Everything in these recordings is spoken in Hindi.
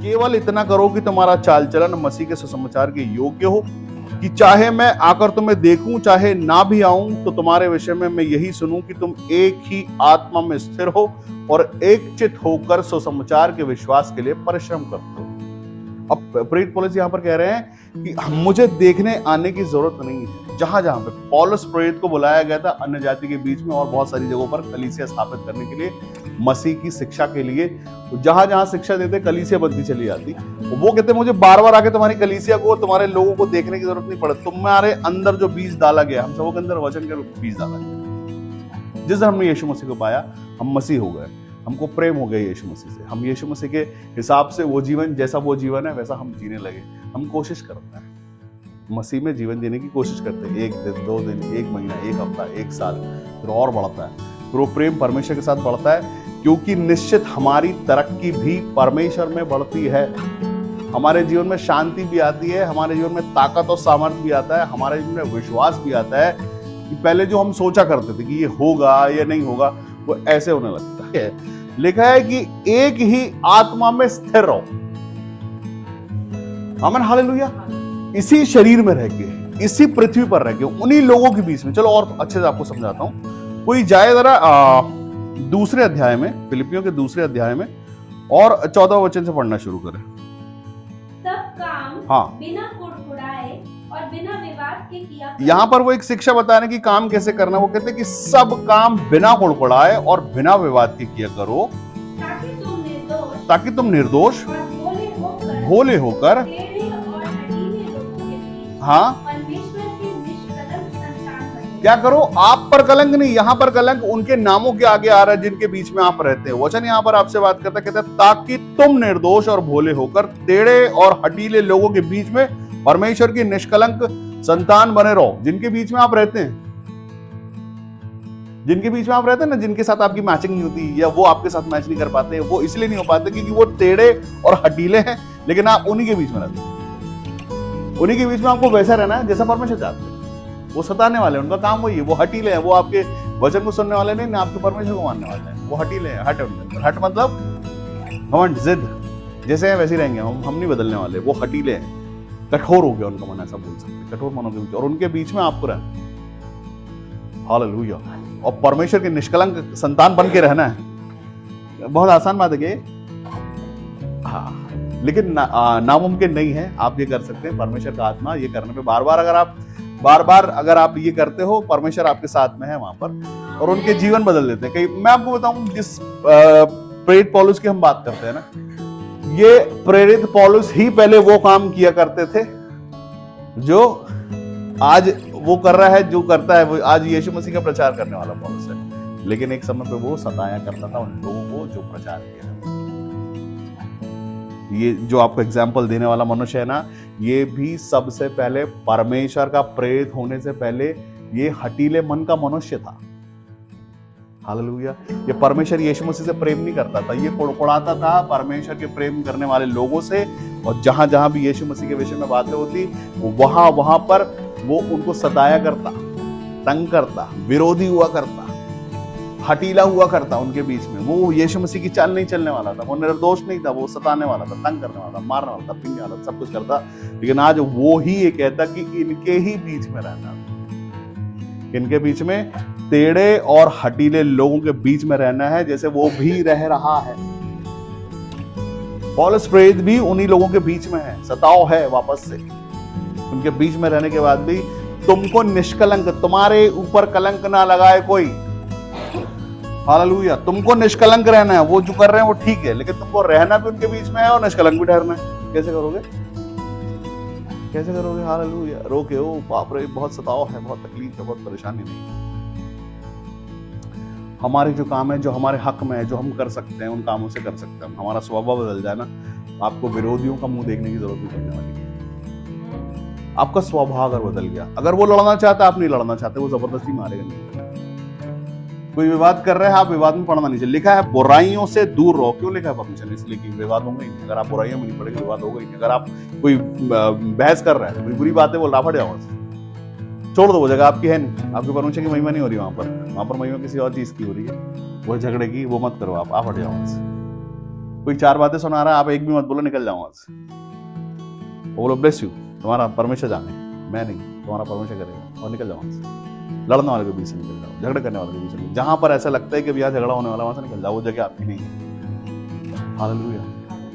केवल इतना करो कि तुम्हारा चाल चलन मसीह के सुसमाचार के योग्य हो, कि चाहे मैं आकर तुम्हें देखूं चाहे ना भी आऊं, तो तुम्हारे विषय में मैं यही सुनूं कि तुम एक ही आत्मा में स्थिर हो और एक चित होकर सुसमाचार के विश्वास के लिए परिश्रम करते हो। अब प्रेरित पौलुस यहां पर कह रहे हैं कि मुझे देखने आने की जरूरत नहीं है। जहां जहां पे पौलुस प्रेरित को बुलाया गया था अन्य जाति के बीच में और बहुत सारी जगहों पर कलीसिया स्थापित करने के लिए, मसीह की शिक्षा के लिए, जहां जहां शिक्षा देते कलीसिया बनती चली जाती। वो कहते मुझे बार बार आके तुम्हारी कलीसिया को, तुम्हारे लोगों को देखने की जरूरत नहीं पड़े। तुम्हारे अंदर जो बीज डाला गया, हम सबों के अंदर वचन के बीज डाला गया। जिस दिन हमने यीशु मसीह को पाया, हम मसीह हो गए, हमको प्रेम हो गया यीशु मसीह से। हम यीशु मसीह के हिसाब से वो जीवन, जैसा वो जीवन है वैसा हम जीने लगे। हम कोशिश करते हैं मसीह में जीवन जीने की कोशिश करते हैं। 1 दिन, 2 दिन, 1 महीना, 1 हफ्ता, 1 साल, फिर और बढ़ता है। फिर वो प्रेम परमेश्वर के साथ बढ़ता है, क्योंकि निश्चित हमारी तरक्की भी परमेश्वर में बढ़ती है। हमारे जीवन में शांति भी आती है, हमारे जीवन में ताकत और सामर्थ्य भी आता है, हमारे जीवन में विश्वास भी आता है कि पहले जो हम सोचा करते थे कि ये होगा या नहीं होगा, वो ऐसे होने लगता है। लिखा है कि एक ही आत्मा में स्थिर रहो। आमीन, हालेलुया। इसी शरीर में रह के, इसी पृथ्वी पर रह के, उन्हीं लोगों के बीच में। चलो और अच्छे से आपको समझाता हूं। कोई जाए जरा दूसरे अध्याय में, फिलिपियों के दूसरे अध्याय में और 14 वचन से पढ़ना शुरू करें। सब काम हाँ, बिना कुड़कुड़ाए और बिना विवाद के किया करो। यहाँ पर वो एक शिक्षा बता रहे हैं कि काम कैसे करना। वो कहते हैं कि सब काम बिना कुड़कुड़ाए और बिना विवाद के किया करो, ताकि तुम निर्दोष और भोले होकर टेढ़े और हठीले लोगों के बीच हाँ परमेश्वर की निष्कलंक संतान बनो। क्या करो? आप पर कलंक नहीं, यहाँ पर कलंक उनके नामों के आगे आ रहा है जिनके बीच में आप रहते हैं। वचन यहाँ पर आपसे बात करता कहता है ताकि तुम निर्दोष और भोले होकर टेढ़े और हठीले लोगों के बीच में परमेश्वर की निष्कलंक संतान बने रहो। जिनके बीच में आप रहते हैं, जिनके बीच में आप रहते हैं ना, जिनके साथ आपकी मैचिंग नहीं होती या वो आपके साथ मैच नहीं कर पाते, वो इसलिए नहीं हो पाते क्योंकि वो टेढ़े और हठीले हैं, लेकिन आप उन्हीं के बीच में रहते हैं। उन्हीं के बीच में आपको वैसा रहना है जैसा परमेश्वर चाहते हैं। वो सताने वाले, उनका काम वही है। वो हठीले हैं, वो आपके वचन को सुनने वाले नहीं, ना आपके परमेश्वर को मानने वाले हैं। वो हठीले हैं, हट हट मतलब घमंड, जिद, जैसे हैं वैसे ही रहेंगे। हम नहीं बदलने वाले। वो हठीले हैं, कठोर हो गया उनका मन, ऐसा बोल सकते हैं। कठोर मनों के बीच, और उनके बीच में आपको रहना। हालेलुया। और परमेश्वर के निष्कलंक संतान बन के रहना है। बहुत आसान बात है कि हाँ, लेकिन नामुमकिन नहीं है। आप ये कर सकते हैं। परमेश्वर का आत्मा ये करने पे बार बार अगर आप ये करते हो, परमेश्वर आपके साथ में है वहां पर, और उनके जीवन बदल देते हैं। कई मैं आपको बताऊं, जिस प्रेरित पौलुस की हम बात करते हैं ना, ये प्रेरित पौलुस ही पहले वो काम किया करते थे जो आज वो कर रहा है, जो करता है वो आज यीशु मसीह का प्रचार करने वाला पौलुस है। लेकिन एक समय पे वो सताया करता था उन लोगों को जो प्रचार किया। ये जो आपको एग्जाम्पल देने वाला मनुष्य है ना, ये भी सबसे पहले परमेश्वर का प्रेरित होने से पहले ये हठीले मन का मनुष्य था। हालेलुया। ये परमेश्वर यीशु मसीह से प्रेम नहीं करता था, ये कुड़कुड़ाता था परमेश्वर के प्रेम करने वाले लोगों से। और जहां जहां भी यीशु मसीह के विषय में बातें होती, वहां पर वो उनको सताया करता, तंग करता, विरोधी हुआ करता, हठीला हुआ करता उनके बीच में। वो यीशु मसीह की चाल नहीं चलने वाला था। वो निर्दोष नहीं था, वो सताने वाला था, तंग करने वाला था, मारने वाला था, पीटने वाला था, सब कुछ करता। लेकिन आज वो ही ये कहता कि इनके ही बीच में रहना, इनके बीच में टेढ़े और हठीले लोगों के बीच में रहना है, जैसे वो भी रह रहा है। पौलुस प्रेरित भी उन्हीं लोगों के बीच में है, सताव है वापस से। उनके बीच में रहने के बाद भी तुमको निष्कलंक, तुम्हारे ऊपर कलंक ना लगाए कोई। हालेलुया। तुमको निष्कलंक रहना है। वो जो कर रहे हैं वो ठीक है, लेकिन तुमको रहना भी उनके बीच में है और निष्कलंक भी ठहरना है। कैसे करोगे? कैसे करोगे? हालेलुया। रोके हो, बाप रे, बहुत सताव है, बहुत तकलीफ है, बहुत परेशानी नहीं। हमारे जो काम है, जो हमारे हक में है, जो हम कर सकते हैं, उन कामों से कर सकते हैं। हमारा स्वभाव बदल जाए ना, आपको विरोधियों का मुंह देखने की जरूरत नहीं पड़ने वाली। आपका स्वभाव अगर बदल गया, अगर वो लड़ना चाहता है, आप नहीं लड़ना चाहते, वो जबरदस्ती मारेगा नहीं। कोई विवाद कर रहे हैं, आप विवाद में पड़ना नहीं चाहिए। लिखा है बुराइयों से दूर रहो। क्यों लिखा है परमेश्वर ने? इसलिए कि विवाद होंगे ही नहीं। अगर आप बुराइयों में नहीं पड़ेंगे, विवाद होगा ही नहीं। अगर आप कोई बहस कर रहे हैं, कोई बुरी बातें बोल रहा, फट जाओ, छोड़ दो। वो जगह आपकी है नहीं, आपके परमेश्वर की महिमा नहीं हो रही वहां पर महिमा किसी और चीज की हो रही है। वो झगड़े की वो मत करो, आप हट जाओ। कोई 4 बातें सुना रहा है, आप एक भी मत बोलो, निकल जाओ वहां से। वो बोलो ब्लेस यू, तुम्हारा परमेश्वर जाने, मैं नहीं, तुम्हारा परमेश्वर करेगा, और निकल जाओ वहां से। लड़ने वाले के बीच से निकल जाओ, झगड़ा करने वाले के बीच से निकल, जहां पर ऐसा लगता है कि यहाँ झगड़ा होने वाला, वहां से निकल जाओ, वो जगह आपकी नहीं है। हालेलुया।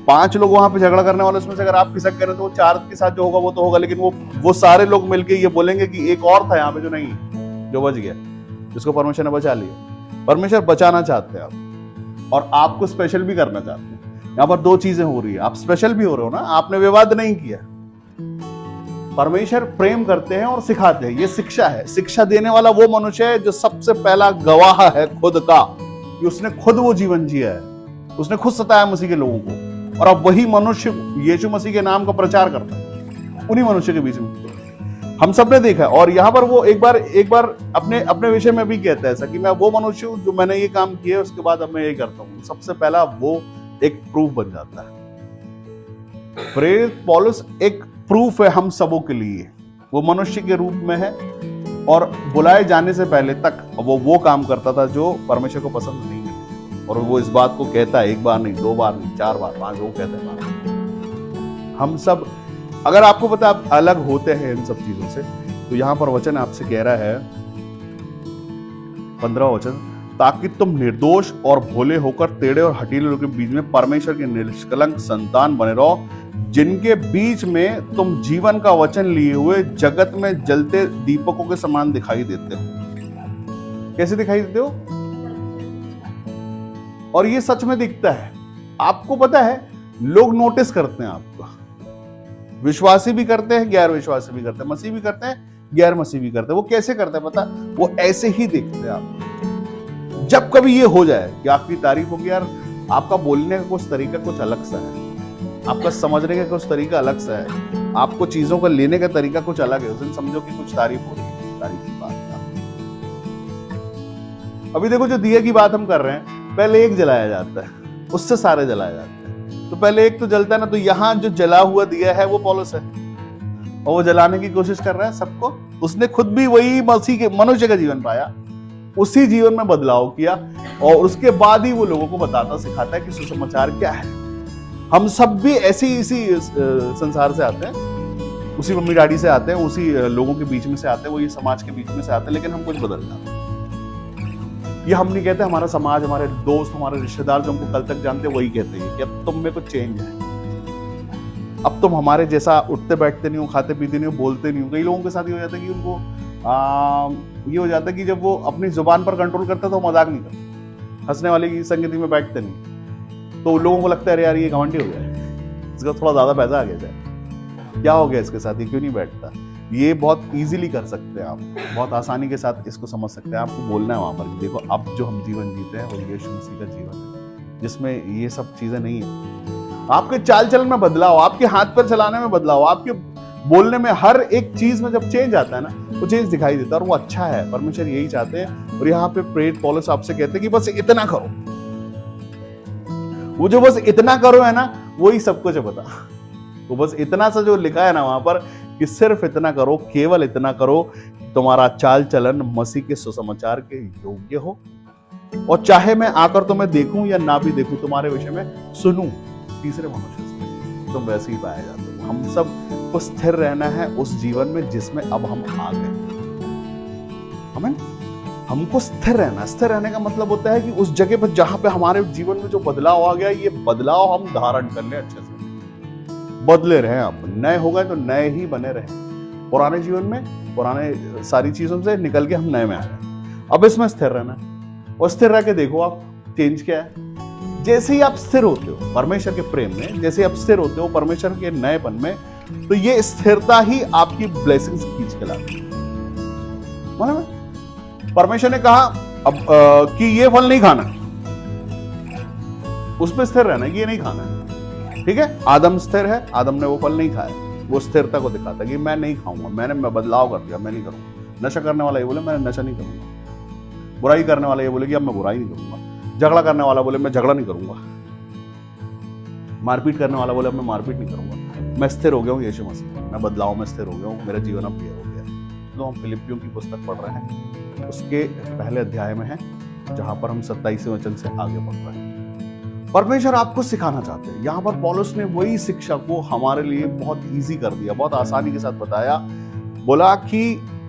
5 लोग वहां पे झगड़ा करने वाले, उसमें से अगर आप खिसक गए तो वो 4 के साथ जो होगा वो तो होगा, लेकिन वो सारे लोग मिलके ये बोलेंगे कि एक और था यहाँ पे जो नहीं, जो बच गया, जिसको परमेश्वर ने बचा लिया। परमेश्वर बचाना चाहते हैं आप, और आपको स्पेशल भी करना चाहते हैं। यहाँ पर 2 चीजें हो रही है, आप स्पेशल भी हो रहे हो ना, आपने विवाद नहीं किया। परमेश्वर प्रेम करते हैं और सिखाते हैं, ये शिक्षा है। शिक्षा देने वाला वो मनुष्य है जो सबसे पहला गवाह है खुद का, कि उसने खुद वो जीवन जिया है, उसने खुद सताया मसीह के लोगों को, और अब वही मनुष्य यीशु मसीह के नाम का प्रचार करता है उन्हीं मनुष्य के बीच में। हम सब ने देखा है। और यहाँ पर वो एक बार अपने विषय में भी कहता है ऐसा, कि मैं वो मनुष्य हूं जो मैंने ये काम किया, उसके बाद अब मैं ये करता हूँ। सबसे पहला वो एक प्रूफ बन जाता है। प्रेरित पौलुस एक प्रूफ है हम सबों के लिए। वो मनुष्य के रूप में है, और बुलाए जाने से पहले तक वो काम करता था जो परमेश्वर को पसंद नहीं है, और वो इस बात को कहता है, 1 बार नहीं, 2 बार नहीं, 4 बार, 5, वो कहता है। हम सब, अगर आपको पता आप अलग होते हैं इन सब चीजों से, तो यहां पर वचन आपसे कह रहा है 15वां वचन, ताकि तुम निर्दोष और भोले होकर टेढ़े और हठीले लोगों के बीच में परमेश्वर के निष्कलंक संतान बने रहो, जिनके बीच में तुम जीवन का वचन लिए हुए जगत में जलते दीपकों के समान दिखाई देते हो। कैसे दिखाई देते हो? और ये सच में दिखता है। आपको पता है, लोग नोटिस करते हैं आपको, विश्वासी भी करते हैं, गैर विश्वासी भी करते हैं, मसीह भी करते हैं, गैर मसीह भी करते हैं। वो कैसे करते हैं पता? वो ऐसे ही देखते हैं आप। जब कभी ये हो जाए कि आपकी तारीफ होगी, यार आपका बोलने का कुछ तरीका कुछ अलग सा है, आपका समझने का कुछ तरीका अलग सा है, आपको चीजों को लेने का तरीका कुछ अलग है, उस दिन समझो कि कुछ तारीफ हो रही है, तारीफ की बात। अभी देखो, जो दिए की बात हम कर रहे हैं, पहले एक जलाया जाता है, उससे सारे जलाए जाते हैं। तो पहले एक तो जलता है ना, तो यहाँ जो जला हुआ दिया है वो पौलुस है, और वो जलाने की कोशिश कर रहा है सबको। उसने खुद भी वही मसीह के मनुष्य का जीवन पाया, उसी जीवन में बदलाव किया, और उसके बाद ही वो लोगों को बताता सिखाता है कि सुसमाचार क्या है। हम सब भी ऐसे इसी संसार से आते हैं, उसी मम्मी डैडी से आते हैं, उसी लोगों के बीच में से आते हैं, वो ये समाज के बीच में से आते हैं, लेकिन हम कुछ बदल जाते हैं। ये हम नहीं कहते, हमारा समाज, हमारे दोस्त, हमारे रिश्तेदार जो हमको कल तक जानते हैं, वही कहते हैं कि अब तुम में कुछ चेंज है, अब तुम हमारे जैसा उठते बैठते नहीं हो, खाते पीते नहीं हो, बोलते नहीं हो। कई लोगों के साथ ये हो जाता है कि उनको ये हो जाता है कि जब वो अपनी जुबान पर कंट्रोल करते तो मजाक नहीं करते, हंसने वाले की संगति में बैठते नहीं, तो लोगों को लगता है अरे यार ये घमंडी हो गया, इसका थोड़ा ज्यादा पैसा आ गया, क्या हो गया इसके साथ, ये क्यों नहीं बैठता। ये बहुत इजीली कर सकते हैं आप, बहुत आसानी के साथ इसको समझ सकते हैं। आपको बोलना है वहां पर कि देखो, अब जो हम जीवन जीते हैं वो यीशु मसीह का जीवन है, जिसमें ये सब चीजें नहीं है। आपके चाल चलन में बदलाव, आपके हाथ पर चलाने में बदलाव, आपके बोलने में, हर एक चीज में जब चेंज आता है ना, वो चेंज दिखाई देता है, और वो अच्छा है। परमेश्वर यही चाहते हैं। और यहाँ पे प्रेरित पौलुस आपसे कहते हैं कि बस इतना करो। वो जो बस इतना करो है ना, वही सब कुछ है पता। वो बस इतना सा जो लिखा है ना वहां पर, कि सिर्फ इतना करो, केवल इतना करो, तुम्हारा चाल चलन मसीह के सुसमाचार के योग्य हो, और चाहे मैं आकर तुम्हें देखूं या ना भी देखूं, तुम्हारे विषय में सुनूं तीसरे मनुष्य से, तुम वैसे ही पाए जाते हो। हम सब को स्थिर रहना है उस जीवन में जिसमें अब हम आ गए। आमीन। हमको स्थिर रहना, स्थिर रहने का मतलब होता है कि उस जगह पर जहां पे हमारे जीवन में जो बदलाव आ गया, ये बदलाव हम धारण कर लें, अच्छे से बदले रहे। आप नए हो गए तो नए ही बने रहे। पुराने जीवन में, पुराने सारी चीजों से निकल के हम नए में आ गए। अब इसमें स्थिर रहना है, और स्थिर रह के देखो आप चेंज क्या है। जैसे ही आप स्थिर होते हो परमेश्वर के प्रेम में, जैसे आप स्थिर होते हो परमेश्वर के नएपन में, तो ये स्थिरता ही आपकी ब्लेसिंग्स खींच के लाती है। मतलब परमेश्वर ने कहा अब कि ये फल नहीं खाना, उस पर स्थिर रहना है कि ये नहीं खाना है, ठीक है। आदम स्थिर है, आदम ने वो फल नहीं खाया, वो स्थिरता को दिखाता कि मैं नहीं खाऊंगा, मैं बदलाव कर दिया, मैं नहीं करूंगा। नशा करने वाला ये बोले मैं नशा नहीं करूंगा, बुराई करने वाला ये बोले कि अब मैं बुराई नहीं करूंगा, झगड़ा करने वाला बोले मैं झगड़ा नहीं करूंगा, मारपीट करने वाला बोले अब मैं मारपीट नहीं करूंगा। मैं स्थिर हो गया हूँ यीशु मसीह, मैं बदलाव में स्थिर हो गया हूँ, मेरा जीवन अब ये हो गया। तो हम फिलिपियों की पुस्तक पढ़ रहे हैं, उसके पहले अध्याय में है, जहां पर हम 27वें वचन से आगे बढ़ रहे हैं। परमेश्वर आपको सिखाना चाहते हैं। यहां पर पौलुस ने वही शिक्षा को हमारे लिए बहुत इजी कर दिया, बहुत आसानी के साथ बताया। बोला कि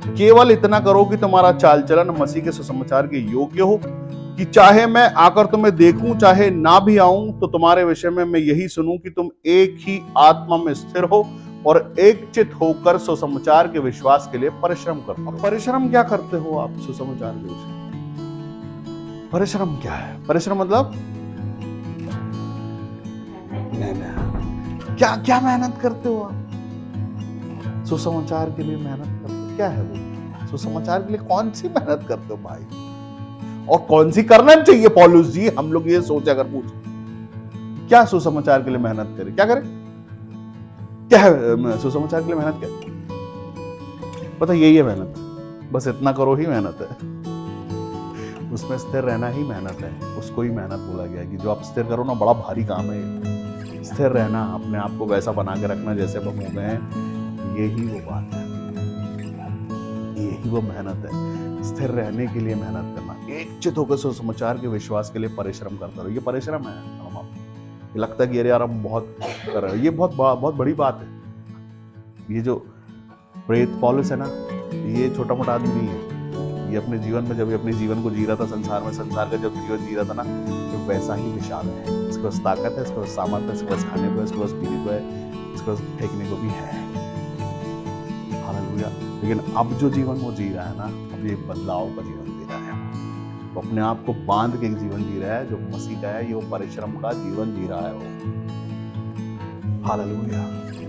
केवल इतना करो कि तुम्हारा चाल चलन मसीह के सुसमाचार के योग्य हो, कि चाहे मैं आकर तुम्हें देखूं चाहे ना भी आऊं, तो तुम्हारे विषय में मैं यही सुनूं कि तुम एक ही आत्मा में स्थिर हो और एक चित होकर सुसमाचार के विश्वास के लिए परिश्रम करते हो। परिश्रम क्या करते हो आप सुसमाचार के विषय? परिश्रम क्या है? परिश्रम मतलब क्या क्या मेहनत करते हो आप सुसमाचार के लिए? मेहनत करते हो, क्या है वो सुसमाचार के लिए? कौन सी मेहनत करते हो भाई, और कौन सी करना चाहिए? पौलुस जी, हम लोग ये सोचे अगर पूछे क्या सुसमाचार के लिए मेहनत करें, क्या करें? क्या है सुसमाचार के लिए मेहनत? क्या पता, यही है मेहनत, बस इतना करो ही मेहनत है। उसमें स्थिर रहना ही मेहनत है, उसको ही मेहनत बोला गया है कि जो आप स्थिर करो ना, बड़ा भारी काम है। स्थिर रहना, अपने आप को वैसा बना के रखना जैसे हम हो गए हैं, यही वो बात है, यही वो मेहनत है। स्थिर रहने के लिए मेहनत करना, एकचित होकर सुसमाचार के विश्वास के लिए परिश्रम करता रहो। ये परिश्रम है। ये लगता है कि यार हम बहुत कर रहे हैं, ये बहुत बड़ी बात है। ये जो प्रेरित पौलुस है ना, ये छोटा मोटा आदमी नहीं है। ये अपने जीवन में जब अपने जीवन को जी रहा था, संसार का जब जीवन जी रहा था ना, तो वैसा ही विशाल है। इसके पास ताकत है, इसके पास सामर्थ्य है, इसके पास खाने को है, इसके पास पीने को है, इसके पास फेंकने को भी है। हालेलुया। लेकिन अब जो जीवन वो जी रहा है ना, अब ये बदलाव का जीवन जी रहा है। वो अपने आप को बांध के एक जीवन जी रहा है जो मसीह का है। ये वो परिश्रम का जीवन जी रहा है वो। हालेलुया।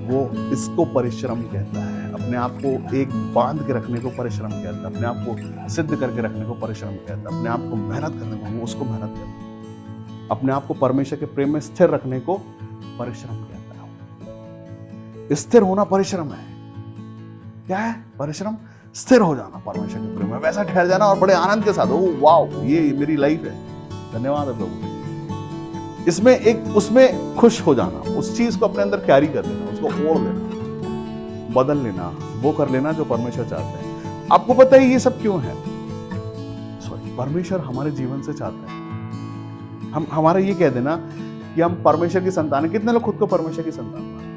वो इसको परिश्रम कहता है। अपने आप को एक बांध के रखने को परिश्रम कहता है। अपने आप को सिद्ध करके रखने को परिश्रम कहता है। अपने आप को मेहनत करने को, वो उसको मेहनत कहता है। अपने आप को परमेश्वर के प्रेम में स्थिर रखने को परिश्रम कहता है। स्थिर होना परिश्रम है। क्या है परिश्रम? स्थिर हो जाना परमेश्वर के प्रेम में, वैसा ठहर जाना और बड़े आनंद के साथ, ओ वाओ, ये मेरी लाइफ है, धन्यवाद है प्रभु। इसमें एक उसमें खुश हो जाना, उस चीज को अपने अंदर कैरी कर लेना, उसको ओढ़ लेना, बदल लेना, वो कर लेना जो परमेश्वर चाहते हैं। आपको पता है ये सब क्यों है? परमेश्वर हमारे जीवन से चाहते हैं। हम हमारा ये कह देना कि हम परमेश्वर की संतान है। कितने लोग खुद को परमेश्वर की संतान मानते?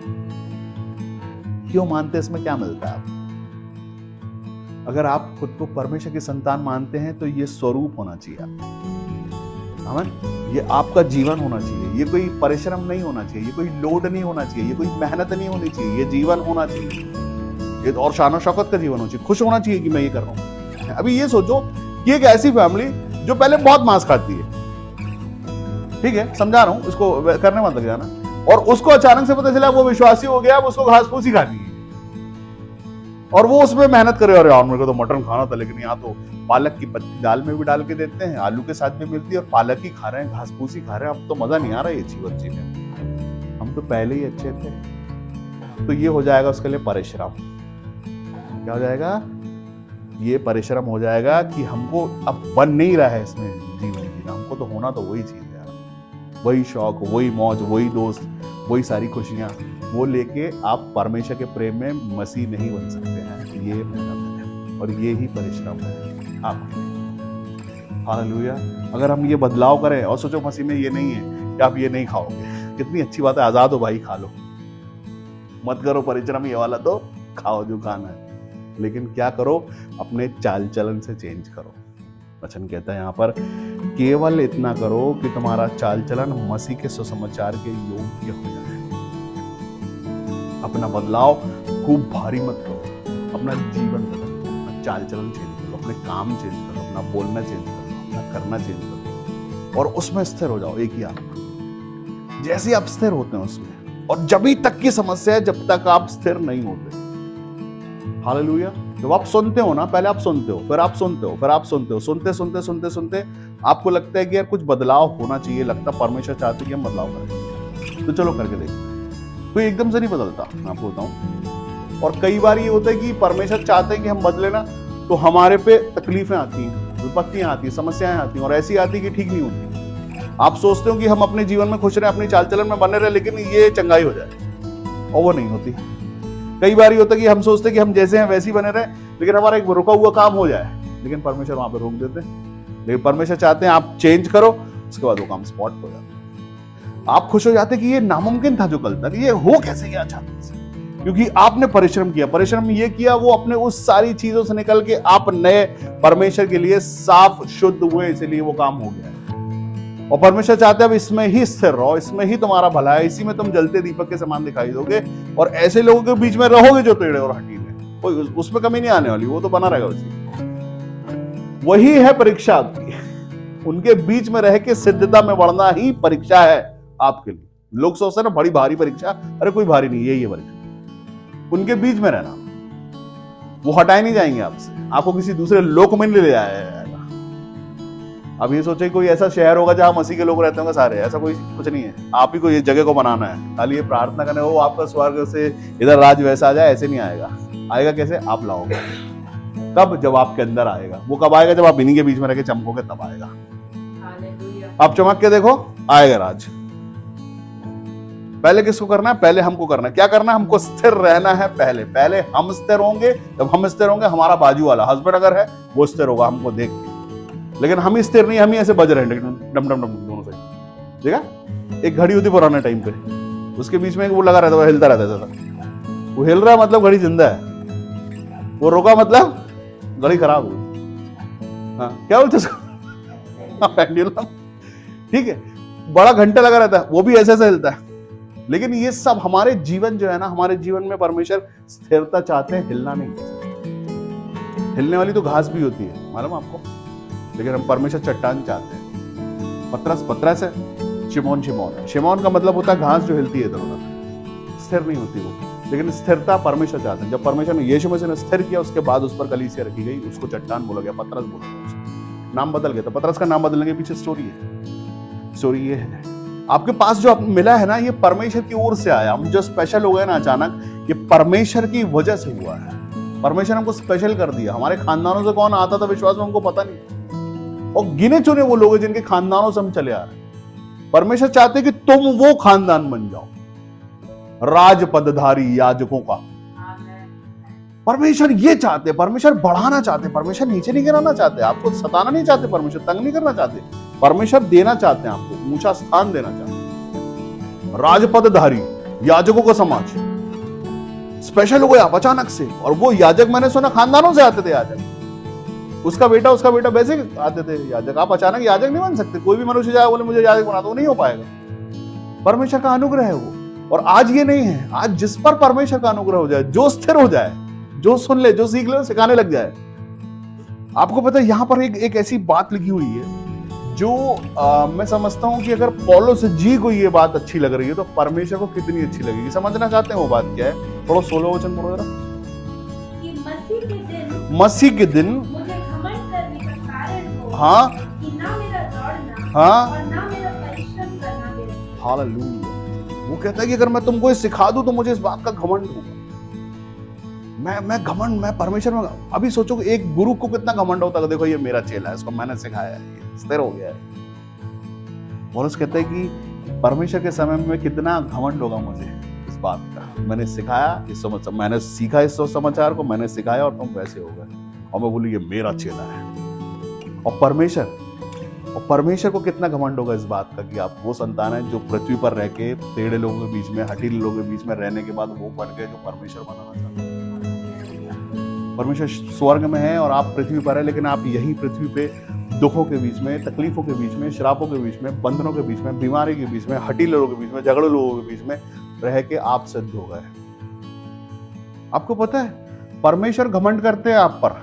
क्यों मानते हैं? इसमें क्या मिलता है आपको? अगर आप खुद को परमेश्वर की संतान मानते हैं तो ये स्वरूप होना चाहिए आपका। ये आपका जीवन होना चाहिए। ये कोई परिश्रम नहीं होना चाहिए, ये कोई लोड नहीं होना चाहिए, ये कोई मेहनत नहीं होनी चाहिए, ये जीवन होना चाहिए। ये और शान और शौकत का जीवन होना चाहिए। खुश होना चाहिए कि मैं ये कर रहा हूं। अभी ये सोचो कि एक ऐसी फैमिली जो पहले बहुत मांस खाती है, ठीक है, समझा रहा हूं, इसको करने मत लग जाना, और उसको अचानक से पता चला वो विश्वासी हो गया, अब उसको घास फूस ही खानी है, और वो उसमें मेहनत करे। अरे यार, मेरे को तो मटन खाना था, लेकिन यहाँ तो पालक की पत्ती दाल में भी डाल के देते हैं, आलू के साथ भी मिलती है, और पालक ही खा रहे हैं, घास फूस ही खा रहे हैं, अब तो मजा नहीं आ रहा ये जीवन जीने, हम तो पहले ही अच्छे थे। तो ये हो जाएगा उसके लिए परिश्रम। क्या हो जाएगा? ये परिश्रम हो जाएगा कि हमको अब बन नहीं रहा है इसमें जीवन जीना, हमको तो होना तो वही चीज है, वही शौक, वही मौज, वही दोस्त, वही सारी खुशियां, वो लेके आप परमेश्वर के प्रेम में मसीह नहीं बन सकते हैं। ये मेहनत है और ये ही परिश्रम है आपके। हालेलुया। अगर हम ये बदलाव करें और सोचो मसीह में ये नहीं है कि आप ये नहीं खाओगे, कितनी अच्छी बात है, आजाद हो भाई, खा लो, मत करो परिश्रम ये वाला, तो खाओ जो खाना है, लेकिन क्या करो? अपने चाल चलन से चेंज करो। वचन कहता है यहाँ पर, केवल इतना करो कि तुम्हारा चाल चलन मसीह के सुसमाचार के योग्य हो जाए। अपना बदलाव खूब भारी मत करो, अपना जीवन बदलो, अपना चाल चलन चेंज करो, अपने काम चेंज करो, अपना बोलना चेंज करो, अपना करना चेंज करो, और उसमें स्थिर हो जाओ। एक ही आत्मा। जैसे आप स्थिर होते हैं उसमें, और जब तक की समस्या है जब तक आप स्थिर नहीं होते। हालेलुया। जब आप सुनते हो ना, पहले आप सुनते हो, फिर आप सुनते हो, फिर आप सुनते हो, सुनते सुनते सुनते सुनते आपको लगता है कि यार कुछ बदलाव होना चाहिए, लगता परमेश्वर चाहते कि हम बदलाव करें, तो चलो करके देखते हैं। कोई एकदम से नहीं बदलता, मैं आपको बताऊं। और कई बार ये होता है कि परमेश्वर चाहते हैं कि हम बदले ना, तो हमारे पे तकलीफें आती हैं, विपत्तियां आती हैं, समस्याएं आती हैं, और ऐसी आती है कि ठीक नहीं होती। आप सोचते हो कि हम अपने जीवन में खुश रहे, अपनी चाल चलन में बने रहे, लेकिन ये चंगाई हो जाए, और वो नहीं होती। कई बार ये होता है कि हम सोचते हैं कि हम जैसे हैं वैसे ही बने रहे, लेकिन हमारा एक रुका हुआ काम हो जाए, लेकिन परमेश्वर वहां पर रोक देते हैं। लेकिन परमेश्वर चाहते हैं आप चेंज करो, उसके बाद वो काम स्पॉट हो जाता है। आप खुश हो जाते कि ये नामुमकिन था जो कल तक, ये हो कैसे गया अचानक से, क्योंकि आपने परिश्रम किया। परिश्रम ये किया, वो अपने उस सारी चीजों से निकल के आप नए परमेश्वर के लिए साफ शुद्ध हुए, इसलिए वो काम हो गया। और परमेश्वर चाहते हैं अब इसमें ही स्थिर रहो, इसमें ही तुम्हारा भला है, इसी में तुम जलते दीपक के समान दिखाई दोगे, और ऐसे लोगों के बीच में रहोगे जो टेढ़े और हठीले, कोई उसमें कमी नहीं आने वाली, वो तो बना रहेगा उसी। वही है परीक्षा आपकी, उनके बीच में रह के सिद्धता में बढ़ना ही परीक्षा है आपके लिए। लोग सोचते हैं ना बड़ी भारी परीक्षा, अरे कोई भारी नहीं, यही है परीक्षा। उनके बीच में रहना, वो हटाए नहीं जाएंगे आपसे, आपको किसी दूसरे लोक में नहीं ले जाएगा। अब ये सोचे कोई ऐसा शहर होगा जहां मसीह के लोग रहते होंगे सारे, ऐसा कोई कुछ नहीं है। आप ही को ये जगह को बनाना है, खाली ये प्रार्थना करने वो आपका स्वर्ग से इधर राज वैसा आ जाए, ऐसे नहीं आएगा। आएगा कैसे? आप लाओगे। कब? जब आपके अंदर आएगा। वो कब आएगा? जब आप इन्हीं के बीच में रह के चमकोगे, तब आएगा। आप चमक के देखो, आएगा राज। पहले किसको करना है? पहले हमको करना है। क्या करना है? हमको स्थिर रहना है। पहले हम स्थिर होंगे। जब हम स्थिर होंगे, हमारा बाजू वाला हस्बैंड अगर है वो स्थिर होगा हमको देख के। लेकिन हम ही स्थिर नहीं, हम ही ऐसे बज रहे हैं डम डम डम दोनों साइड। देखा? एक घड़ी होती पुराने टाइम पे, उसके बीच में वो लगा रहता है, हिलता रहता है। वो हिल रहा है मतलब घड़ी जिंदा है, वो रोका मतलब घड़ी खराब हुई। हाँ, क्या बोलते उसको? पेंडुलम। ठीक है, बड़ा घंटा लगा रहता है, वो भी ऐसे ऐसे हिलता है। लेकिन ये सब हमारे जीवन जो है ना, हमारे जीवन में परमेश्वर स्थिरता चाहते हैं, हिलना नहीं। हिलने वाली तो घास भी होती है, मालूम आपको, लेकिन हम परमेश्वर चट्टान चाहते हैं। पतरस है, शिमोन का मतलब होता है घास जो हिलती है इधर उधर, स्थिर नहीं होती वो। लेकिन स्थिरता परमेश्वर चाहते हैं। जब परमेश्वर ने यीशु मसीह ने स्थिर किया, उसके बाद उस पर कलीसिया रखी गई, उसको चट्टान बोला गया, पतरस बोला गया, उसको नाम बदल गया। तो पतरस का नाम बदलने के पीछे स्टोरी है। स्टोरी ये है, आपके पास जो मिला है ना, ये परमेश्वर की ओर से आया। हम जो स्पेशल हो गए ना अचानक, ये परमेश्वर की वजह से हुआ है। परमेश्वर हमको स्पेशल कर दिया। हमारे खानदानों से कौन आता था विश्वास में हमको पता नहीं, और गिने चुने वो लोग हैं जिनके खानदानों से हम चले आ रहे हैं। परमेश्वर चाहते हैं कि तुम वो खानदान बन जाओ, राजपदधारी याजकों का। परमेश्वर ये चाहते हैं, परमेश्वर बढ़ाना चाहते हैं, परमेश्वर नीचे नहीं गिराना चाहते, आपको सताना नहीं चाहते, परमेश्वर तंग नहीं करना चाहते, परमेश्वर देना चाहते हैं, आपको ऊंचा स्थान देना चाहते हैं। राजपदधारी याजकों का समाज स्पेशल हो गया आप अचानक से। और वो याजक, मैंने सुना खानदानों से आते थे याजक, उसका बेटा वैसे आते थे याजक। आप अचानक याजक नहीं बन सकते। कोई भी मनुष्य जाए बोले मुझे याजक बना दो, वो नहीं हो पाएगा। परमेश्वर का अनुग्रह है वो। और आज ये नहीं है, आज जिस पर परमेश्वर का अनुग्रह हो जाए, जो स्थिर हो जाए, जो सुन ले, जो सीख ले, सिखाने लग जाए। आपको पता है यहां पर एक ऐसी बात लिखी हुई है जो मैं समझता हूं कि अगर पौलुस जी को ये बात अच्छी लग रही है तो परमेश्वर को कितनी अच्छी लगेगी। समझना चाहते हैं वो बात क्या है? थोड़ा 16 वचन पढ़ो जरा। कि मसीह के दिन मुझे घमंड करने का कारण हो, हाँ, कि ना मेरा दौड़ना, हाँ, और ना मेरा परिश्रम करना मेरे। हालेलुया। वो कहता है कि अगर मैं तुमको ये सिखा दूं तो मुझे इस बात का घमंड होगा। मैं परमेश्वर में। अभी सोचो कि एक गुरु को कितना घमंड होता है, देखो ये मेरा चेला है, इसको मैंने सिखाया है, ये स्थिर हो गया है। पौलुस कहते हैं कि परमेश्वर के समय में कितना घमंड होगा मुझे इस बात का। मैंने सिखाया इस समाचार, मैंने सीखा इस समाचार को, मैंने सिखाया और तुम वैसे हो गए, और मैं बोलूं ये मेरा चेला है। और परमेश्वर को कितना घमंड होगा इस बात का कि आप वो संतान है जो पृथ्वी पर रह के टेढ़े लोगों के बीच में, हठीले लोगों के बीच में रहने के बाद वो बन गए जो परमेश्वर बनाना चाहते हैं। परमेश्वर स्वर्ग में है और आप पृथ्वी पर है, लेकिन आप यही पृथ्वी पे दुखों के बीच में, तकलीफों के बीच में, श्रापों के बीच में, बंधनों के बीच में, बीमारी के बीच में, हठीले लोगों के बीच में, झगड़े लोगों के बीच में रह के आप सिद्ध हो गए। आपको पता है परमेश्वर घमंड करते हैं आप पर,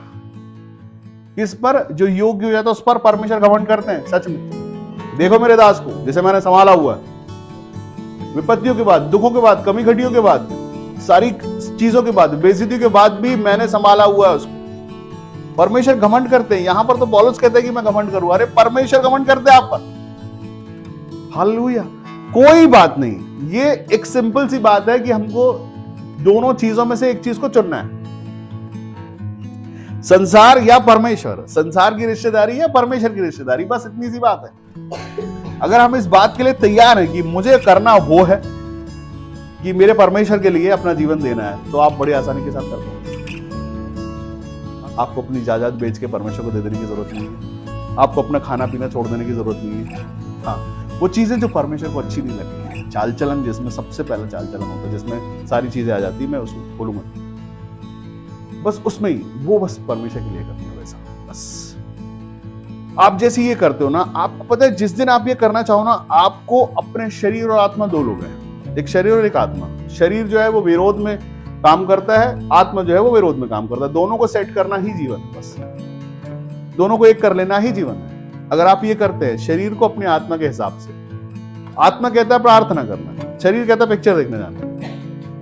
किस पर? जो योग्य हो जाता है उस पर परमेश्वर घमंड करते हैं। सच में देखो मेरे दास को, जिसे मैंने संभाला हुआ है, विपत्तियों के बाद, दुखों के बाद, कमी घटियों के बाद, सारी चीजों के बाद, बेइज्जती के बाद भी मैंने संभाला हुआ है उसको। परमेश्वर घमंड करते हैं। यहां पर तो पौलुस कहते हैं कि मैं घमंड करूं, अरे परमेश्वर घमंड करते हैं आप पर। हालेलुया। कोई बात नहीं, ये एक सिंपल सी बात है कि हमको दोनों चीजों में से एक चीज को चुनना है, संसार या परमेश्वर, संसार की रिश्तेदारी या परमेश्वर की रिश्तेदारी, बस इतनी सी बात है। अगर हम इस बात के लिए तैयार हैं कि मुझे करना वो है कि मेरे परमेश्वर के लिए अपना जीवन देना है, तो आप बड़ी आसानी के साथ कर पाओगे। आपको अपनी जायदाद बेच के परमेश्वर को दे देने की जरूरत नहीं है, आपको अपना खाना पीना छोड़ देने की जरूरत नहीं है। हाँ, वो चीजें जो परमेश्वर को अच्छी नहीं लगती चाल चलन जिसमें सबसे पहला चाल चलन होता है, जिसमें सारी चीजें आ जाती है, मैं उसको खोलूंगा बस उसमें ही, वो बस परमेश्वर के लिए करते हैं वैसा। बस आप जैसे ये करते हो ना, आपको पता है जिस दिन आप ये करना चाहो ना, आपको अपने शरीर और आत्मा दो लोग हैं, एक शरीर और एक आत्मा। शरीर जो है वो विरोध में काम करता है, आत्मा जो है वो विरोध में काम करता है। दोनों को सेट करना ही जीवन, बस दोनों को एक कर लेना ही जीवन है। अगर आप ये करते हैं शरीर को अपनी आत्मा के हिसाब से, आत्मा कहता है प्रार्थना करना, शरीर कहता है पिक्चर देखने जाना,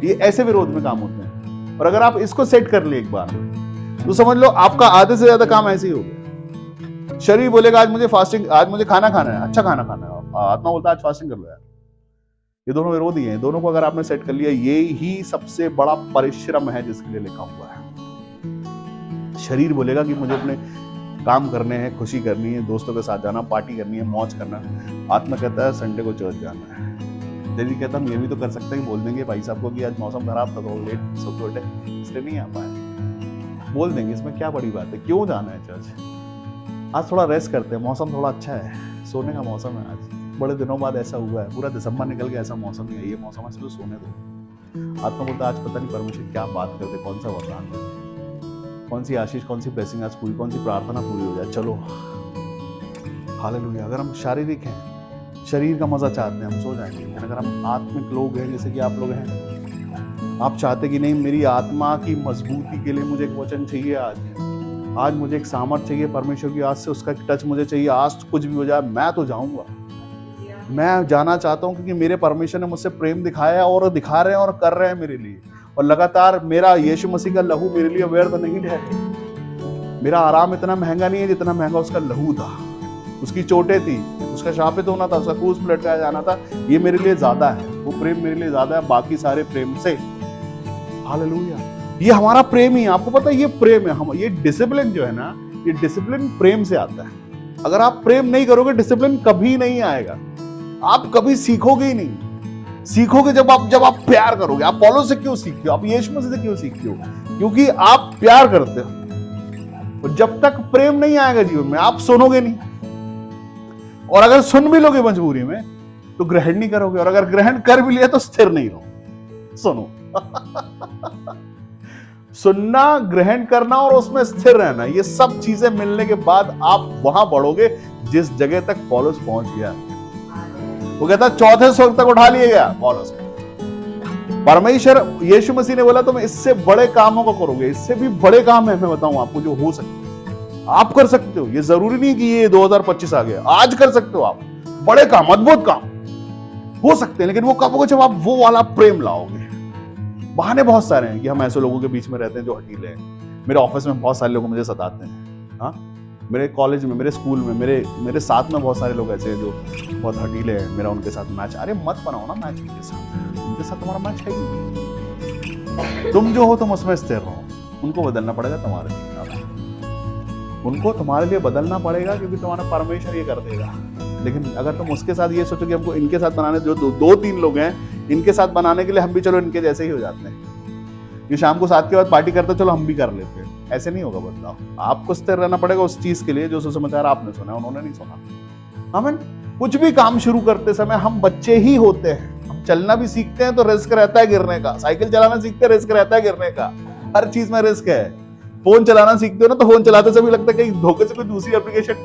ये ऐसे विरोध में काम होते हैं। और अगर आप इसको सेट कर लिए एक बार तो समझ लो आपका आधे से ज्यादा काम ऐसे ही हो गया। शरीर बोलेगा आज मुझे फास्टिंग, आज मुझे खाना खाना है, अच्छा खाना खाना है, आत्मा बोलता है आज फास्टिंग कर लो यार। ये दोनों विरोधी हैं, दोनों को अगर आपने सेट कर लिया, ये ही सबसे बड़ा परिश्रम है जिसके लिए लिखा हुआ है। शरीर बोलेगा कि मुझे अपने काम करने हैं, खुशी करनी है, दोस्तों के साथ जाना, पार्टी करनी है, मौज करना। आत्मा कहता है संडे को चर्च जाना है। शरीर कहता हम ये भी तो कर सकते हैं, बोल देंगे भाई साहब को कि आज मौसम खराब था तो लेट सो उठे इसलिए नहीं आ पाए, बोल देंगे, इसमें क्या बड़ी बात है, क्यों जाना है चर्च, आज थोड़ा रेस्ट करते हैं, मौसम थोड़ा अच्छा है, सोने का मौसम है, आज बड़े दिनों बाद ऐसा हुआ है, पूरा दिसंबर निकल गया, ऐसा मौसम नहीं है, ये मौसम है चलो सोने दो। आत्मा बोलता आज पता नहीं परमेश्वर क्या बात करते, कौन सा वरदान देते, कौन सी आशीष, कौन सी ब्लेसिंग आज पूरी, कौन सी प्रार्थना पूरी हो जाए, चलो हालेलुया। अगर हम शारीरिक हैं, शरीर का मजा चाहते हैं, हम सो जाएंगे। लेकिन अगर हम आत्मिक लोग हैं, जैसे कि आप लोग हैं, आप चाहते कि नहीं मेरी आत्मा की मजबूती के लिए मुझे एक वचन चाहिए, आज मुझे एक सामर्थ चाहिए परमेश्वर की, आज से उसका टच मुझे चाहिए, आज कुछ भी हो जाए मैं तो जाऊंगा, मैं जाना चाहता हूं क्योंकि मेरे परमेश्वर ने मुझसे प्रेम दिखाया और दिखा रहे हैं और कर रहे हैं मेरे लिए, और लगातार मेरा यीशु मसीह का लहू मेरे लिए व्यर्थ नहीं ठहरे। मेरा आराम इतना महंगा नहीं है जितना महंगा उसका लहू था, उसकी चोटें थी, उसका शापित होना था, उसका क्रूस पर लटकाया जाना था, ये मेरे लिए ज्यादा है, वो प्रेम मेरे लिए ज्यादा है बाकी सारे प्रेम से। हालेलुया। ये हमारा प्रेम ही, आपको पता है ये प्रेम है, हम ये डिसिप्लिन जो है ना, ये डिसिप्लिन प्रेम से आता है। अगर आप प्रेम नहीं करोगे डिसिप्लिन कभी नहीं आएगा, आप कभी सीखोगे ही नहीं। सीखोगे जब आप प्यार करोगे। आप पौलुस से क्यों सीखते हो, आप यीशु मसीह से क्यों सीखते हो, क्योंकि आप प्यार करते हो। और जब तक प्रेम नहीं आएगा जीवन में आप सुनोगे नहीं, और अगर सुन भी लोगे मजबूरी में तो ग्रहण नहीं करोगे, और अगर ग्रहण कर भी लिया तो स्थिर नहीं रहो। सुनो सुनना, ग्रहण करना और उसमें स्थिर रहना, ये सब चीजें मिलने के बाद आप वहां बढ़ोगे जिस जगह तक पौलुस पहुंच गया। वो कहता चौथे स्वर्ग तक उठा लिया गया पौलुस को। परमेश्वर यीशु मसीह ने बोला तुम इससे बड़े कामों को करोगे, इससे भी बड़े काम है मैं बताऊं आपको जो हो सकते, आप कर सकते हो। ये जरूरी नहीं कि ये 2025 आ गया, आज कर सकते हो आप बड़े काम, अद्भुत काम हो सकते हैं, लेकिन वो कब होगा जब आप वो वाला प्रेम लाओगे। बहाने बहुत सारे हैं कि हम ऐसे लोगों के बीच में रहते हैं जो हटीले हैं। मेरे ऑफिस में बहुत सारे लोग मुझे सताते हैं, हाँ, मेरे कॉलेज में, मेरे स्कूल में, मेरे साथ में बहुत सारे लोग ऐसे हैं जो बहुत हटीले हैं। मेरा उनके साथ मैच, अरे मत बनाओ ना मैच उनके साथ तुम्हारा मैच है ही। तुम जो हो तुम उसमें स्थिर रहो, उनको बदलना पड़ेगा तुम्हारे लिए, उनको तुम्हारे लिए बदलना पड़ेगा क्योंकि तुम्हारा परमेश्वर ये कर देगा। लेकिन अगर तुम उसके साथ ये सोचो कि हमको इनके साथ बनाने, जो दो तीन लोग हैं इनके साथ बनाने के लिए हम भी चलो इनके जैसे ही हो जाते हैं, ये शाम को 7 के बाद पार्टी करते चलो हम भी कर लेते हैं, ऐसे नहीं होगा बदलाव। आपको स्थिर रहना पड़ेगा उस चीज के लिए जो सुसमाचार आपने सुना, उन्होंने नहीं सुना। हमें कुछ भी काम शुरू करते समय हम बच्चे ही होते हैं। हम चलना भी सीखते हैं तो रिस्क रहता है गिरने का, साइकिल चलाना सीखते हैं रिस्क रहता है गिरने का, हर चीज में रिस्क है। फोन चलाना सीखते हो ना तो फोन चलाते समय लगता है कहीं धोखे से कोई दूसरी एप्लीकेशन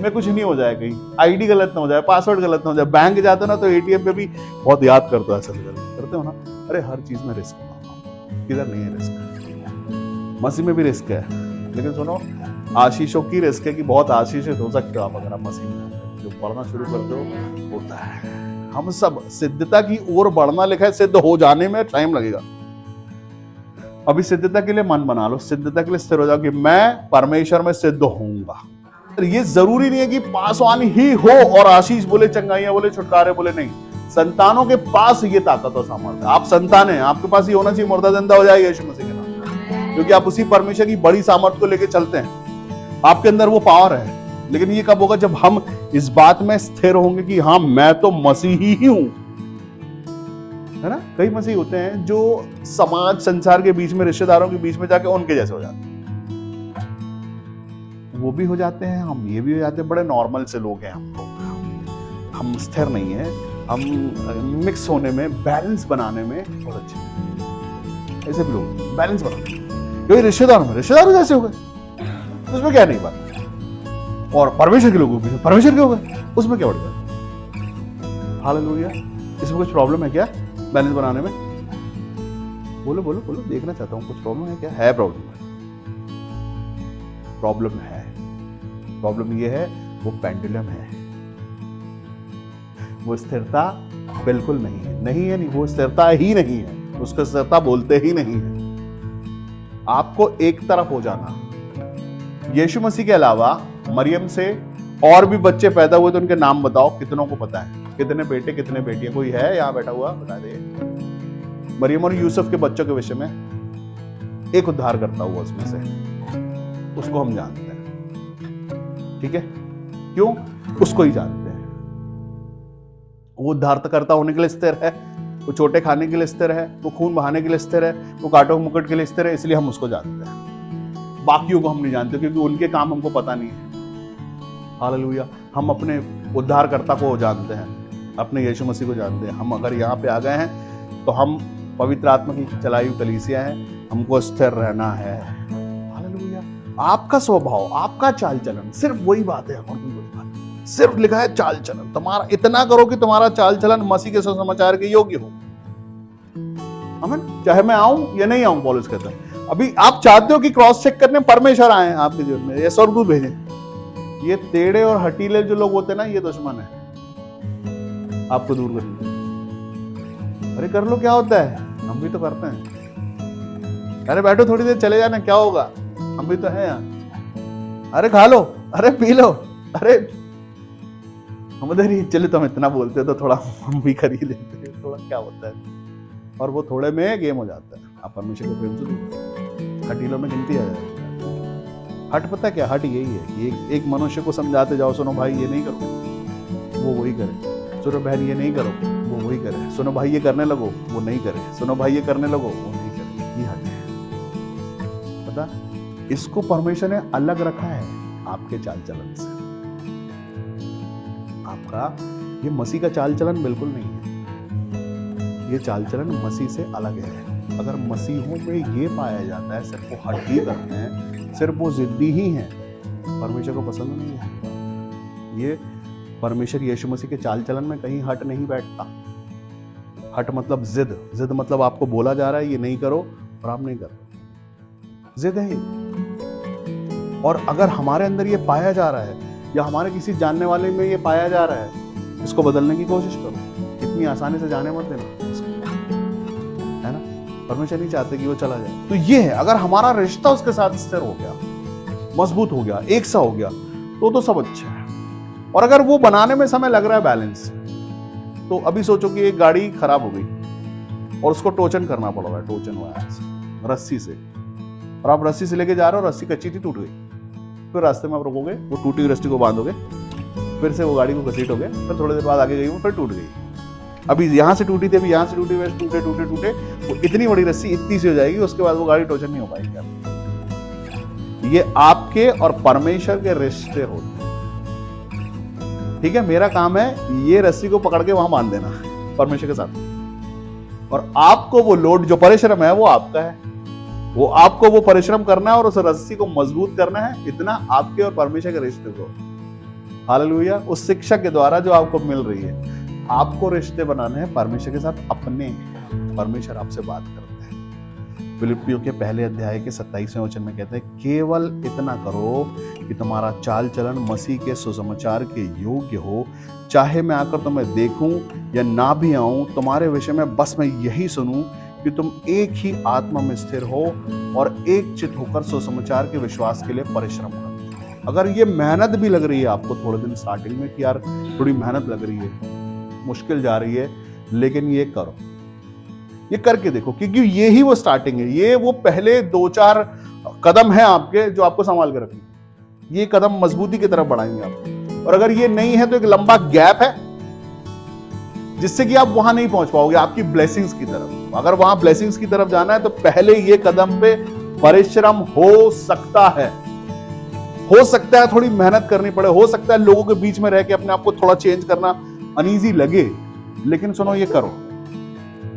में कुछ नहीं हो जाए, कहीं आईडी गलत ना हो जाए, पासवर्ड गलत ना हो जाए। बैंक जाते हो ना तो एटीएम पे भी बहुत याद करते हो, ऐसा करते हो ना, अरे हर चीज में रिस्क, किधर नहीं है रिस्क, मसीह में भी रिस्क है। लेकिन सुनो, आशीषों की रिस्क है कि बहुत आशीषित हो सकते हो आप अगर आप मसीह में जो पढ़ना शुरू करते हो होता है। हम सब सिद्धता की ओर बढ़ना लिखा है, सिद्ध हो जाने में टाइम लगेगा। अभी सिद्धता के लिए मन बना लो, सिद्धता के लिए स्थिर हो जाओ कि मैं परमेश्वर में सिद्ध होऊंगा। ये जरूरी नहीं है कि पासवान ही हो और आशीष बोले, चंगाइयां बोले, छुटकारे बोले, नहीं। संतानों के पास ये ताकत और सामर्थ्य, आप संतान हैं, आपके पास ये होना चाहिए, मुर्दा जिंदा हो जाए यीशु मसीह के नाम, क्योंकि आप उसी परमेश्वर की बड़ी सामर्थ्य को लेकर चलते हैं, आपके अंदर वो पावर है। लेकिन ये कब होगा जब हम इस बात में स्थिर होंगे कि हाँ मैं तो मसीही ही हूं, है ना। कई मसीही होते हैं जो समाज संसार के बीच में, रिश्तेदारों के बीच में जाके उनके जैसे हो जाते हैं, वो भी हो जाते हैं, हम ये भी हो जाते हैं, बड़े नॉर्मल से लोग हैं हम लोग। हम स्थिर नहीं है, हम मिक्स होने में, बैलेंस बनाने में बहुत अच्छे हैं। ऐसे भी लोग बैलेंस बनाते हैं, क्योंकि रिश्तेदार जैसे हो गए, उसमें क्या नहीं बात। और परमेश्वर के लोगों भी परमेश्वर के हो गए, उसमें क्या बड़ी बात। हालेलुया। इसमें कुछ प्रॉब्लम है क्या बैलेंस बनाने में? बोलो बोलो बोलो, देखना चाहता हूँ कुछ प्रॉब्लम है क्या? है प्रॉब्लम है। प्रॉब्लम ये है, वो पेंडुलम है, वो स्थिरता बिल्कुल नहीं है। नहीं है, नहीं, वो स्थिरता ही नहीं है, उसको स्थिरता बोलते ही नहीं है। आपको एक तरफ हो जाना। यीशु मसीह के अलावा मरियम से और भी बच्चे पैदा हुए, तो उनके नाम बताओ, कितनों को पता है? कितने बेटे कितने बेटियां? कोई है यहां बैठा हुआ, बता दे। मरियम और यूसुफ के बच्चों के विषय में एक उद्धार करता हुआ उसमें से, उसको हम जानते हैं। ठीक है, क्यों? उसको ही जानते हैं। वो उद्धारकर्ता होने के लिए स्थिर है, वो चोटे खाने के लिए स्थिर है, वो खून बहाने के लिए स्थिर है, वो कांटों मुकुट के लिए स्थिर है, इसलिए हम उसको जानते हैं। बाकियों को हम नहीं जानते, क्योंकि उनके काम हमको पता नहीं है। हालेलुया। हम अपने उद्धारकर्ता को जानते हैं, अपने यीशु मसीह को जानते हैं। हम अगर यहाँ पे आ गए हैं तो हम पवित्र आत्मा की चलाई हुई कलीसिया हैं, हमको स्थिर रहना है। हालेलुया। आपका स्वभाव, आपका चाल चलन, सिर्फ वही बात है, और कोई बड़ी बात नहीं। सिर्फ लिखा है चाल चलन। तुम्हारा इतना करो कि तुम्हारा चाल चलन मसीह के सुसमाचार के योग्य हो। आमीन। चाहे मैं आऊं या नहीं आऊं, पौलुस कहता है। अभी आप चाहते हो कि क्रॉस चेक करने परमेश्वर आए आपके जीवन में, या स्वर्गदूत भेजें? ये टेढ़े और हटीले जो लोग होते हैं ना, ये दुश्मन है आपको दूर करने। अरे कर लो, क्या होता है, हम भी तो करते हैं। अरे बैठो थोड़ी देर, चले जाना, क्या होगा, हम भी तो हैं यहाँ। अरे खा लो, अरे पी लो, अरे हम उधर ही चले, तो हम इतना बोलते तो थोड़ा हम भी कर ही लेते हैं, थोड़ा क्या होता है। और वो थोड़े में गेम हो जाता है। आप परमेश्वर के प्रेम से हटीलों में गिनती आ जाती है। हट पता क्या? हट यही है कि एक मनुष्य को समझाते जाओ, सुनो भाई ये नहीं करो, वो वही करे। सुनो बहन ये नहीं करो, वो वही करे। सुनो भाई ये करने लगो, वो नहीं करे। सुनो भाई ये करने लगो, वो नहीं करे। ये हट है। पता, इसको परमेश्वर ने अलग रखा है आपके चाल चलन से। आपका ये मसीह का चाल चलन बिल्कुल नहीं है। ये चाल चलन मसीह से अलग है। अगर मसीहों में ये पाया जाता है, सिर्फ वो हट ही करते हैं, सिर्फ वो जिद्दी ही हैं, परमेश्वर को पसंद नहीं है। ये परमेश्वर यीशु मसीह के चाल चलन में कहीं हट नहीं बैठता। हट मतलब जिद। जिद मतलब आपको बोला जा रहा है ये नहीं करो और आप नहीं कर रहे। जिद है ये। और अगर हमारे अंदर ये पाया जा रहा है, या हमारे किसी जानने वाले में ये पाया जा रहा है, इसको बदलने की कोशिश करो। इतनी आसानी से जाने मत देना, है ना? परमेश्वर नहीं चाहते कि वो चला जाए। तो ये है, अगर हमारा रिश्ता उसके साथ स्थिर हो गया, मजबूत हो गया, एक सा हो गया, तो सब अच्छा है। और अगर वो बनाने में समय लग रहा है बैलेंस, तो अभी सोचो कि एक गाड़ी खराब हो गई और उसको टोचन करना पड़ रहा है, टोचन हुआ है रस्सी से, और आप रस्सी से लेके जा रहे हो, रस्सी कच्ची थी, टूट गई। फिर रास्ते में आप रुकोगे, वो टूटी हुई रस्सी को बांधोगे, फिर से वो गाड़ी को घसीटोगे, फिर थोड़ी देर बाद आगे गई वो फिर टूट गई। अभी यहां से टूटी थी, अभी यहां से टूटी, वैसे टूटे टूटे टूटे वो इतनी बड़ी रस्सी इतनी सी हो जाएगी, उसके बाद वो गाड़ी टोचन नहीं हो पाएगी। ये आपके और परमेश्वर के रिश्ते होते हैं। ठीक है, मेरा काम है ये रस्सी को पकड़ के वहां बांध देना परमेश्वर के साथ, और आपको वो लोड, जो परिश्रम है वो आपका है, वो आपको वो परिश्रम करना है और उस रस्सी को मजबूत करना है। इतना आपके और परमेश्वर के रिश्ते को, हालेलुया, उस शिक्षा के द्वारा जो आपको मिल रही है, आपको रिश्ते बनाने हैं परमेश्वर के साथ अपने। परमेश्वर आपसे बात करते हैं। फिलिप्पियों के पहले अध्याय के 27वें वचन में कहते हैं, केवल इतना करो कि तुम्हारा चाल चलन मसीह के सुसमाचार के योग्य हो। चाहे मैं आकर तुम्हें देखूं या ना भी आऊं, तुम्हारे विषय में बस मैं यही सुनूं कि तुम एक ही आत्मा में स्थिर हो और एक चित्त होकर सुसमाचार के विश्वास के लिए परिश्रम करो। अगर ये मेहनत भी लग रही है आपको थोड़े दिन स्टार्टिंग में कि यार थोड़ी मेहनत लग रही है, मुश्किल जा रही है, लेकिन ये करो, ये करके देखो, क्योंकि ये ही वो स्टार्टिंग है। ये वो पहले 2-4 कदम है आपके जो आपको संभाल के रखेंगे। ये कदम मजबूती की तरफ बढ़ाएंगे आपको। और अगर ये नहीं है तो एक लंबा गैप है जिससे कि आप वहां नहीं पहुंच पाओगे आपकी ब्लेसिंग्स की तरफ। अगर वहां ब्लेसिंग्स की तरफ जाना है तो पहले ये कदम पे परिश्रम हो सकता है थोड़ी मेहनत करनी पड़े, हो सकता है लोगों के बीच में रह के अपने आप को थोड़ा चेंज करना अनईजी लगे, लेकिन सुनो, ये करो,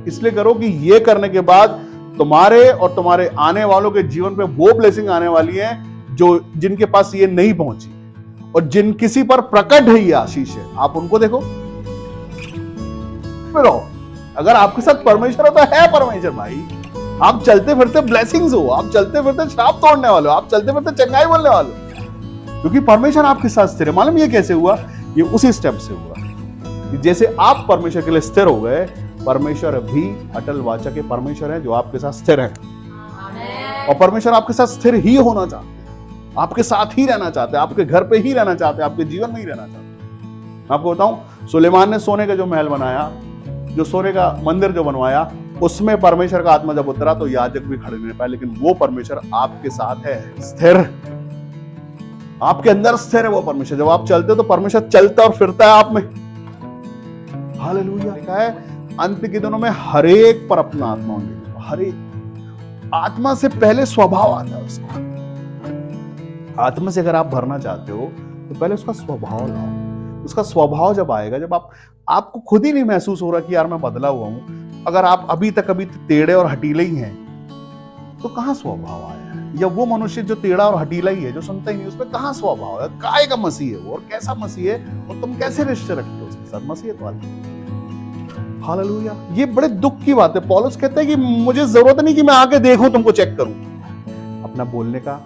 इसलिए करो कि ये करने के बाद तुम्हारे और तुम्हारे आने वालों के जीवन पे वो ब्लेसिंग आने वाली है जो जिनके पास ये नहीं पहुंची, और जिन किसी पर प्रकट है ये आशीष है, आप उनको देखो। अगर आपके साथ परमेश्वर है तो है परमेश्वर भाई। आप चलते फिरते ब्लेसिंग्स हो, आप चलते फिरते श्राप तोड़ने वाले हो, आप चलते फिरते चंगाई बोलने वाले हो, क्योंकि परमेश्वर आपके साथ स्थिर है। मालूम ये कैसे हुआ? ये उसी स्टेप से हुआ। जैसे आप परमेश्वर के लिए स्थिर हो गए, परमेश्वर भी अटल वाचा के परमेश्वर है जो आपके साथ स्थिर है। और परमेश्वर आपके साथ स्थिर ही होना चाहते हैं, आपके साथ ही रहना चाहते हैं, आपके घर पे ही रहना चाहते हैं, आपके जीवन में ही रहना चाहते हैं। मैं आपको बताऊं, सुलेमान ने सोने का जो महल बनाया, जो सोने का मंदिर जो बनवाया, उसमें परमेश्वर का आत्मा जब उतरा तो याजक भी खड़े नहीं पाए, लेकिन वो परमेश्वर आपके साथ है स्थिर, आपके अंदर स्थिर है वो परमेश्वर। जब आप चलते हो तो परमेश्वर चलता और फिरता है आप में। हालेलुया। लिखा है अंत के दिनों में हर एक पर अपना आत्मा होंगे। हर एक आत्मा से पहले स्वभाव आता है उसका। आत्मा से अगर आप भरना चाहते हो तो पहले उसका स्वभाव लाओ। उसका स्वभाव जब आएगा, जब आपको खुद ही नहीं महसूस हो रहा कि यार मैं बदला हुआ हूं, अगर आप अभी तक टेढ़े और हटीले ही हैं, तो कहां स्वभाव आया है? या वो मनुष्य जो टेढ़ा और हटीला ही है, जो सुनता ही नहीं, उसमें कहां स्वभाव है? काय का मसीह है वो, और कैसा मसीह है, और तुम कैसे रिश्ते रखते हो उसके साथ? मसीहत वाले। हालेलुया। ये बड़े दुख की बात है। पौलुस कहते हैं कि मुझे जरूरत नहीं कि मैं आके देखूं, तुमको चेक करूं। अपना बोलने का,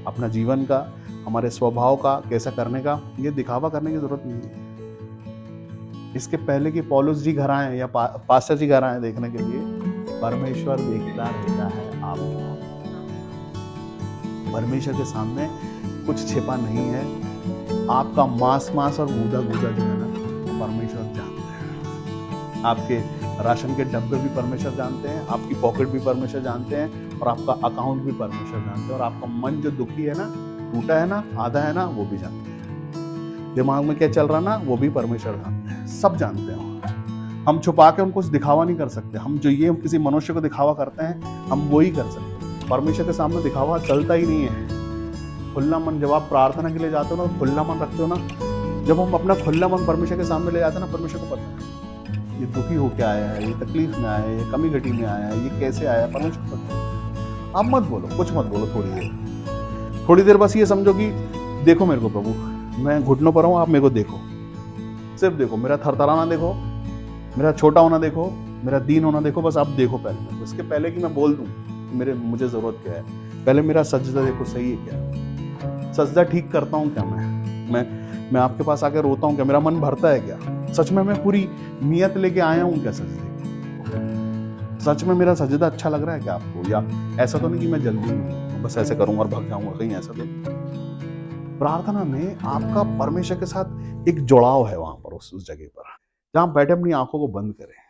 अपना जीवन का, हमारे स्वभाव का, कैसा करने का, ये दिखावा करने की जरूरत नहीं है। इसके पहले कि पौलुस जी घर आए या पास्टर जी घर आए देखने के लिए, परमेश्वर देखता रहता है आपको। परमेश्वर के सामने कुछ छिपा नहीं है। आपका मांस और गूदा जो है ना, परमेश्वर जानते हैं। आपके राशन के डब्बे भी परमेश्वर जानते हैं, आपकी पॉकेट भी परमेश्वर जानते हैं, और आपका अकाउंट भी परमेश्वर जानते हैं, और आपका मन जो दुखी है ना, टूटा है ना, आधा है ना, वो भी जानते हैं। दिमाग में क्या चल रहा ना, वो भी परमेश्वर जानते हैं। सब जानते हैं। हम छुपा के उनको दिखावा नहीं कर सकते। हम जो ये किसी मनुष्य को दिखावा करते हैं, हम वो ही कर सकते हैं। परमेश्वर के सामने दिखावा चलता ही नहीं है। खुला मन, जब आप प्रार्थना के लिए जाते हो ना, खुला मन रखते हो ना, जब हम अपना खुला मन परमेश्वर के सामने ले जाते हैं ना, परमेश्वर को पता है ये दुखी होके आया है, ये तकलीफ में आया है, ये कमी घटी में आया है, ये कैसे आया है, परमेश्वर को पता है। आप मत बोलो, कुछ मत बोलो। थोड़ी देर बस ये समझो कि देखो मेरे को प्रभु, मैं घुटनों पर हूं, आप मेरे को देखो, सिर्फ देखो। मेरा थरथराना देखो, मेरा छोटा होना देखो, मेरा दीन होना देखो, बस आप देखो पहले। उसके पहले कि मैं बोल दूं मुझे जरूरत क्या है, पहले मेरा सजदा देखो, सही है क्या? सजदा ठीक करता हूं क्या? मैं आपके पास आके रोता हूं क्या? मेरा मन भरता है क्या? सच में मैं पूरी नियत लेके आया हूं क्या सजदे? सच में मेरा सजदा अच्छा लग रहा है क्या आपको? या ऐसा तो नहीं कि मैं जल्दी हूं, बस ऐसे करूंगा और भाग जाऊंगा कहीं, ऐसा तो। प्रार्थना में आपका परमेश्वर के साथ एक जुड़ाव है, वहां पर उस जगह पर जहां बैठे अपनी आंखों को बंद करें।